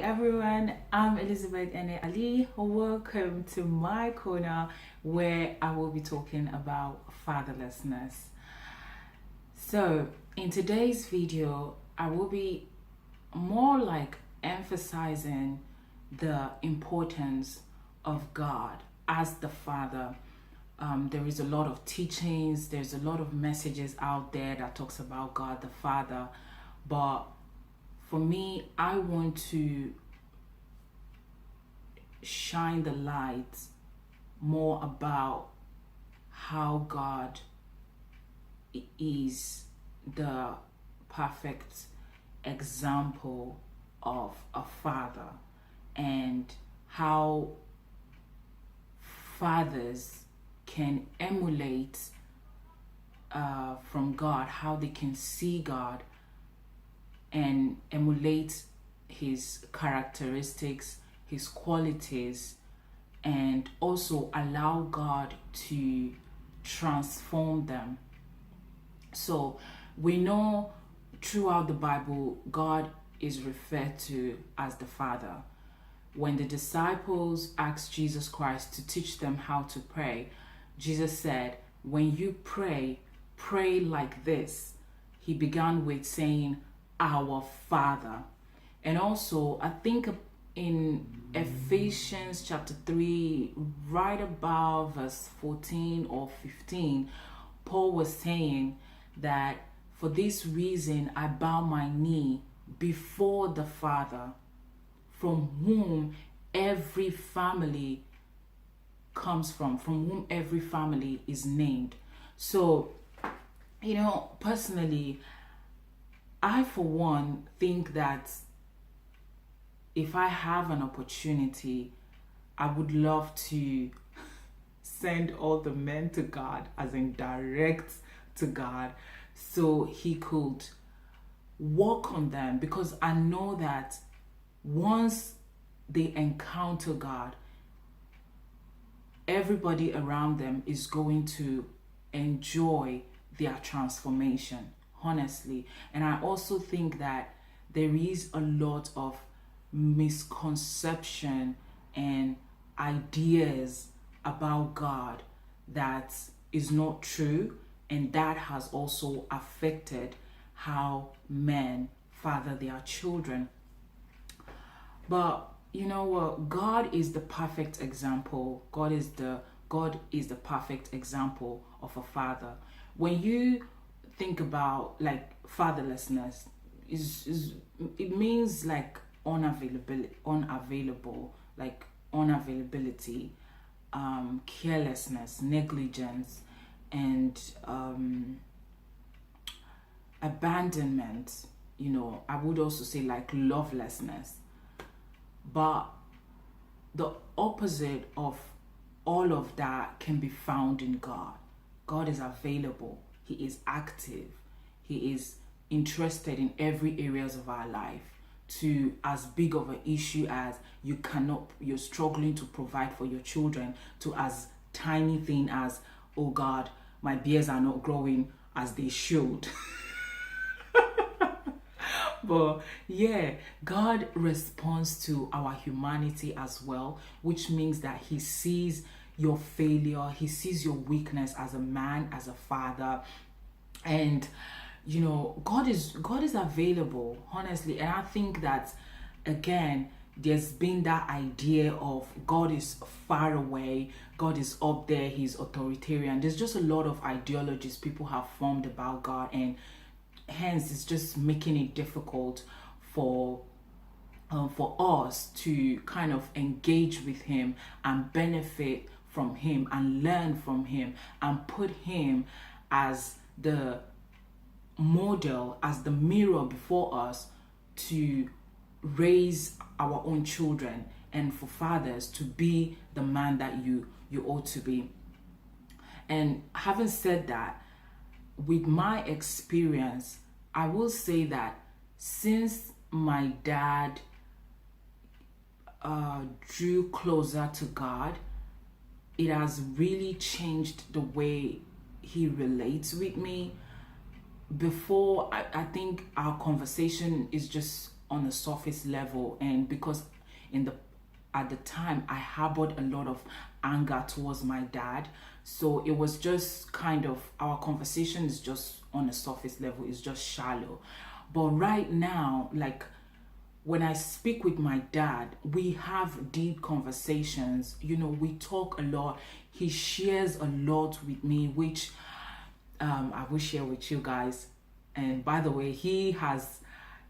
everyone, I'm Elizabeth Ene Ali. Welcome to my corner where I will be talking about fatherlessness. So, in today's video, I will be more like emphasizing the importance of God as the Father. There is a lot of teachings, there's a lot of messages out there that talks about God the Father, but for me, I want to shine the light more about how God is the perfect example of a father and how fathers can emulate from God, how they can see God and emulate his characteristics, his qualities, and also allow God to transform them. So we know throughout the Bible, God is referred to as the Father. When the disciples asked Jesus Christ to teach them how to pray, Jesus said, when you pray, pray like this. He began with saying, our Father. And also, I think in Ephesians chapter 3, right about verse 14 or 15, Paul was saying that for this reason I bow my knee before the Father, from whom every family comes from whom every family is named. So, personally, I, for one, think that if I have an opportunity, I would love to send all the men to God, as in direct to God, so he could work on them, because I know that once they encounter God, everybody around them is going to enjoy their transformation, honestly. And I also think that there is a lot of misconception and ideas about God that is not true, and that has also affected how men father their children. But you know what? God is the perfect example. God is the perfect example of a father. When you think about like fatherlessness, it means like unavailability, carelessness, negligence, and abandonment. I would also say like lovelessness. But the opposite of all of that can be found in God. God is available. He is active. He is interested in every areas of our life, to as big of an issue as you're struggling to provide for your children, to as tiny thing as, oh God, my beards are not growing as they should. But yeah, God responds to our humanity as well, which means that he sees your failure, he sees your weakness as a man, as a father. And God is available, honestly. And I think that, again, there's been that idea of God is far away, God is up there, he's authoritarian. There's just a lot of ideologies people have formed about God, and hence it's just making it difficult for us to kind of engage with him and benefit from him and learn from him and put him as the model, as the mirror before us, to raise our own children, and for fathers to be the man that you ought to be. And having said that, with my experience, I will say that since my dad drew closer to God, it has really changed the way he relates with me. Before, I think our conversation is just on a surface level, and because at the time I harbored a lot of anger towards my dad, so it was just kind of, our conversation is just on a surface level, it's just shallow. But right now, like, when I speak with my dad, we have deep conversations. You know, we talk a lot. He shares a lot with me, which I will share with you guys. And by the way, he has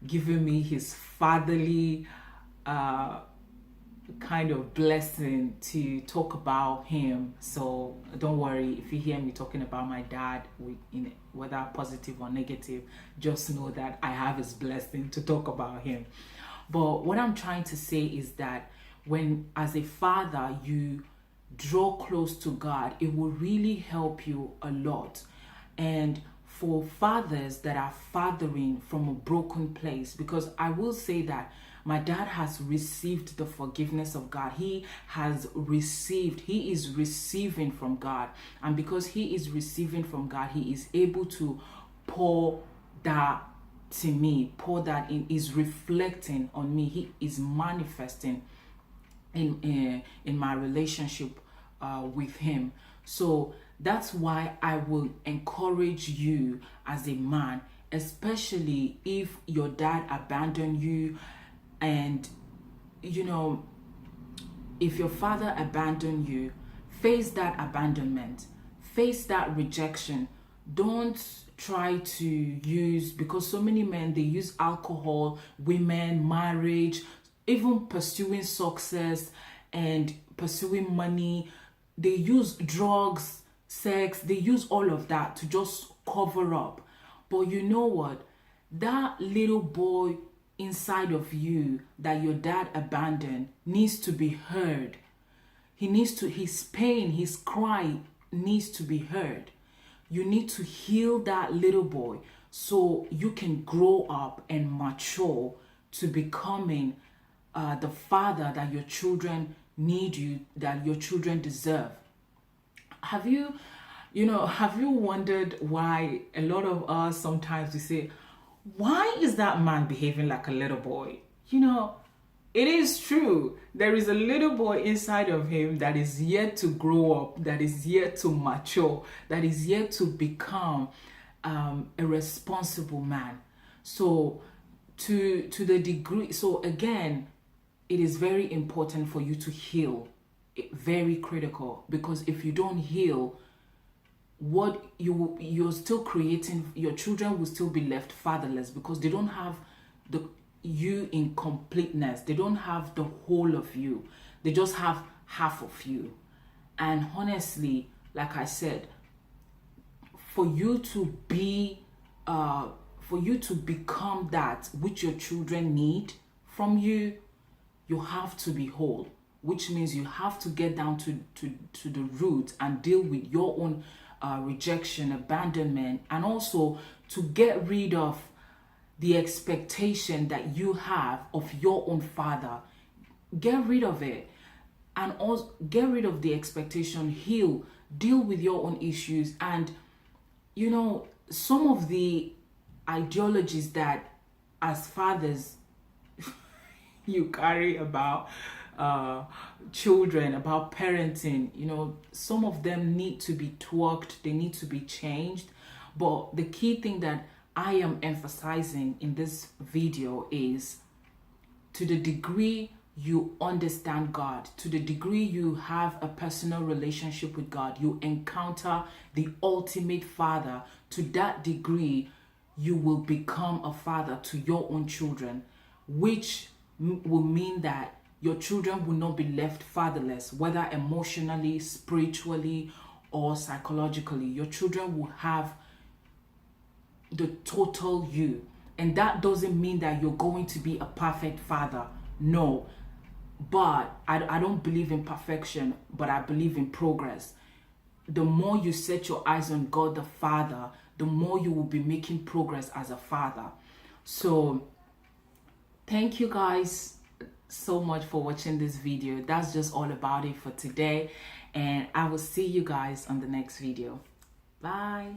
given me his fatherly kind of blessing to talk about him. So don't worry if you hear me talking about my dad, whether positive or negative, just know that I have his blessing to talk about him. But what I'm trying to say is that when, as a father, you draw close to God, it will really help you a lot. And for fathers that are fathering from a broken place, because I will say that my dad has received the forgiveness of God. He is receiving from God. And because he is receiving from God, he is able to pour that to me, pour that in, is reflecting on me. He is manifesting in my relationship with him. So that's why I will encourage you as a man, especially if your dad abandoned you, and you know, if your father abandoned you, face that abandonment, face that rejection. Don't try to use, because so many men, they use alcohol, women, marriage, even pursuing success and pursuing money. They use drugs, sex, they use all of that to just cover up. But you know what? That little boy inside of you that your dad abandoned needs to be heard. His pain, his cry needs to be heard. You need to heal that little boy so you can grow up and mature to becoming the father that your children need you, that your children deserve. Have you wondered why a lot of us sometimes we say, why is that man behaving like a little boy? You know, it is true. There is a little boy inside of him that is yet to grow up, that is yet to mature, that is yet to become a responsible man. So to the degree, so again, it is very important for you to heal. Very critical, because if you don't heal, what you're still creating, your children will still be left fatherless, because they don't have you in completeness. They don't have the whole of you. They just have half of you. And honestly, like I said, for you to become that which your children need from you, you have to be whole, which means you have to get down to the root and deal with your own rejection, abandonment, and also to get rid of the expectation that you have of your own father. Get rid of it, and also get rid of the expectation. Heal, deal with your own issues. And you know, some of the ideologies that as fathers you carry about children, about parenting, you know, some of them need to be tweaked, they need to be changed. But the key thing that I am emphasizing in this video is, to the degree you understand God, to the degree you have a personal relationship with God, you encounter the ultimate father, to that degree you will become a father to your own children, which will mean that your children will not be left fatherless, whether emotionally, spiritually, or psychologically. Your children will have the total you. And that doesn't mean that you're going to be a perfect father. No. But I don't believe in perfection, but I believe in progress. The more you set your eyes on God the Father, the more you will be making progress as a father. So thank you guys so much for watching this video. That's just all about it for today, and I will see you guys on the next video. Bye.